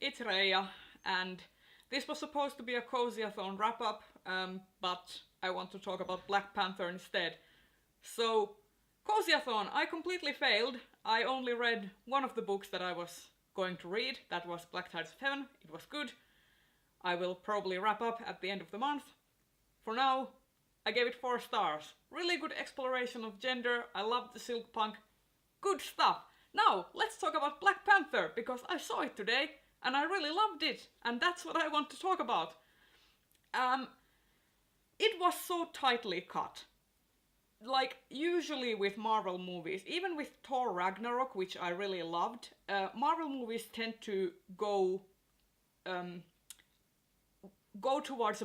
it's Reija, and this was supposed to be a Cozyathon wrap-up, but I want to talk about Black Panther instead. So, Cozyathon, I completely failed. I only read one of the books that I was going to read, that was Black Tides of Heaven. It was good. I will probably wrap up at the end of the month. For now, I gave it 4 stars. Really good exploration of gender, I loved the silk punk. Good stuff. Now, let's talk about Black Panther, because I saw it today, and I really loved it, and that's what I want to talk about. It was so tightly cut. Like, usually with Marvel movies, even with Thor Ragnarok, which I really loved, Marvel movies tend to go towards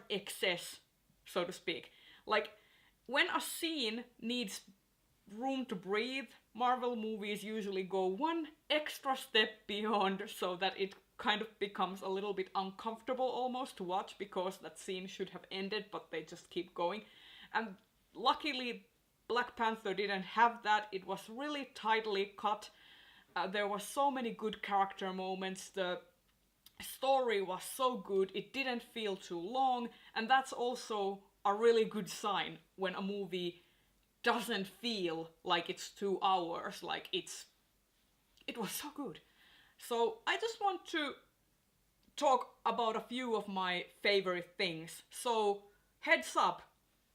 excess, so to speak. Like, when a scene needs room to breathe, Marvel movies usually go one extra step beyond so that it kind of becomes a little bit uncomfortable almost to watch, because that scene should have ended, but they just keep going. And luckily, Black Panther didn't have that. It was really tightly cut. There were so many good character moments. The story was so good. It didn't feel too long. And that's also a really good sign when a movie doesn't feel like it's 2 hours. Like, it was so good. So I just want to talk about a few of my favorite things. So, heads up,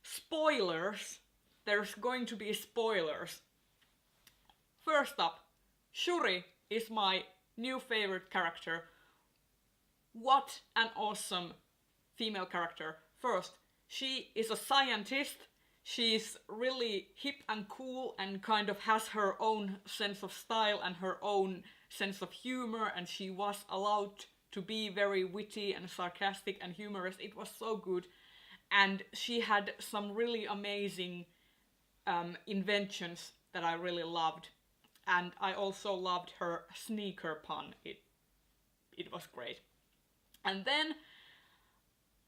spoilers. There's going to be spoilers. First up, Cherie is my new favorite character. What an awesome female character. First, she is a scientist. She's really hip and cool and kind of has her own sense of style and her own sense of humor, and she was allowed to be very witty and sarcastic and humorous. It was so good. And she had some really amazing inventions that I really loved. And I also loved her sneaker pun. It was great. And then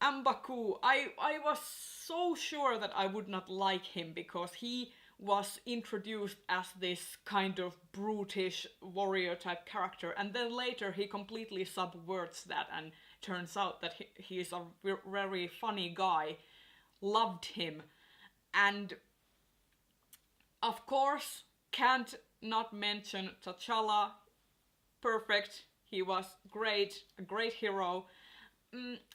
Mbaku, I was so sure that I would not like him, because he was introduced as this kind of brutish warrior type character, and then later he completely subverts that and turns out that he is a very funny guy. Loved him. And of course, can't not mention TChalla. Perfect. He was great, a great hero.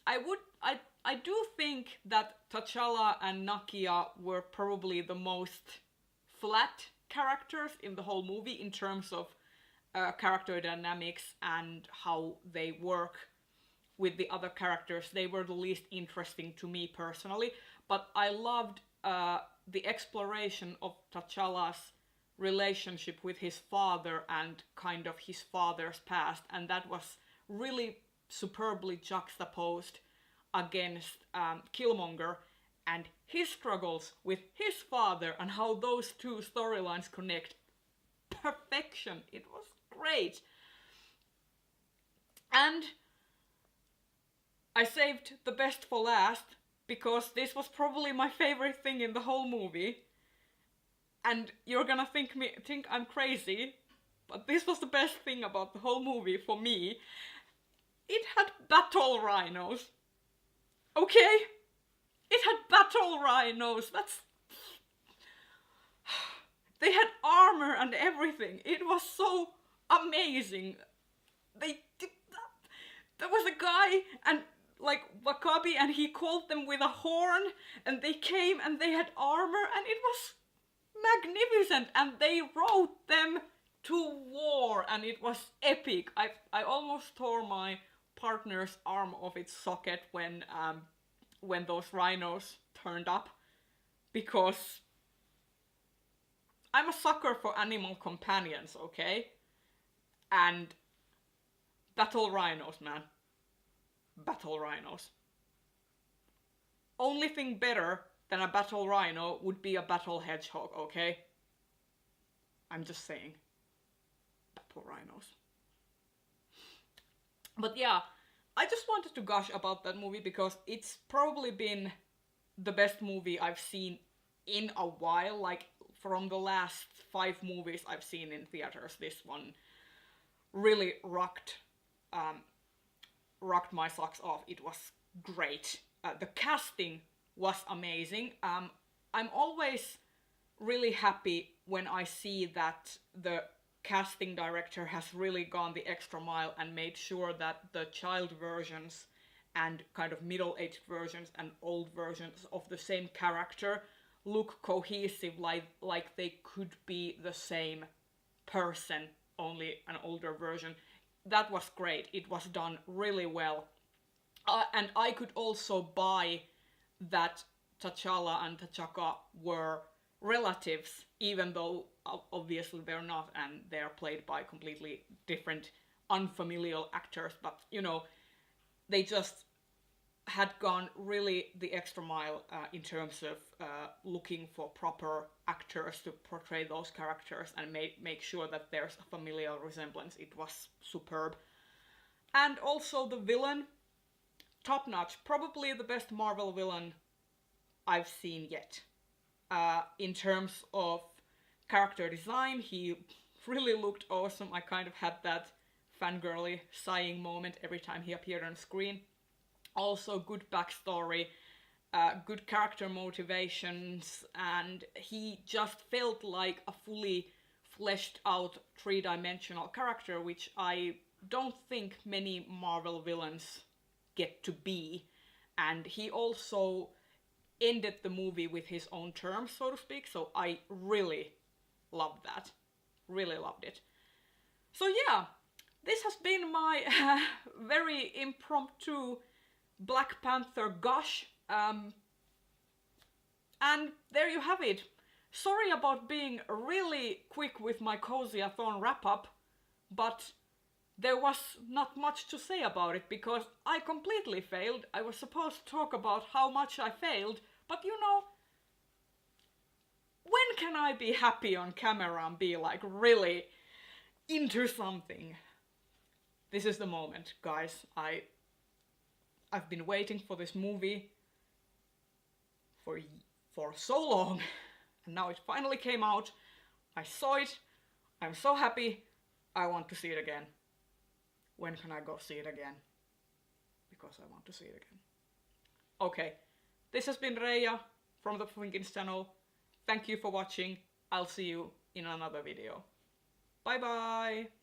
I do think that TChalla and Nakia were probably the most flat characters in the whole movie in terms of character dynamics and how they work with the other characters. They were the least interesting to me personally, but I loved the exploration of T'Challa's relationship with his father and kind of his father's past, and that was really superbly juxtaposed against Killmonger and his struggles with his father and how those two storylines connect. Perfection. It was great. And I saved the best for last, because this was probably my favorite thing in the whole movie. And you're gonna think I'm crazy, but this was the best thing about the whole movie for me. It had battle rhinos. Okay? It had battle rhinos. They had armor and everything. It was so amazing. They did that. There was a guy and like Wakabi, and he called them with a horn, and they came and they had armor, and it was magnificent, and they rode them to war, and it was epic. I almost tore my partner's arm off its socket when those rhinos turned up, because I'm a sucker for animal companions, okay? And battle rhinos, man. Battle rhinos. Only thing better than a battle rhino would be a battle hedgehog, okay? I'm just saying. Battle rhinos. But yeah, I just wanted to gush about that movie because it's probably been the best movie I've seen in a while. Like, from the last 5 movies I've seen in theaters, this one really rocked rocked my socks off. It was great. The casting was amazing. I'm always really happy when I see that the casting director has really gone the extra mile and made sure that the child versions and kind of middle-aged versions and old versions of the same character look cohesive, like they could be the same person, only an older version. That was great. It was done really well. And I could also buy that T'Challa and T'Chaka were relatives, even though obviously they're not, and they're played by completely different, unfamiliar actors. But, you know, they just had gone really the extra mile in terms of looking for proper actors to portray those characters and make sure that there's a familial resemblance. It was superb. And also the villain, top notch. Probably the best Marvel villain I've seen yet. In terms of character design, he really looked awesome. I kind of had that fangirly sighing moment every time he appeared on screen. Also good backstory, good character motivations, and he just felt like a fully fleshed out three-dimensional character, which I don't think many Marvel villains get to be. And he also ended the movie with his own terms, so to speak, so I really loved that. Really loved it. So yeah, this has been my very impromptu Black Panther Gush. And there you have it. Sorry about being really quick with my Cozyathon wrap-up, but there was not much to say about it because I completely failed. I was supposed to talk about how much I failed, but you know, when can I be happy on camera and be like really into something? This is the moment, guys. I've been waiting for this movie for so long, and now it finally came out. I saw it. I'm so happy. I want to see it again. When can I go see it again? Because I want to see it again. Okay, this has been Reija from the Bofinkins channel. Thank you for watching. I'll see you in another video. Bye bye!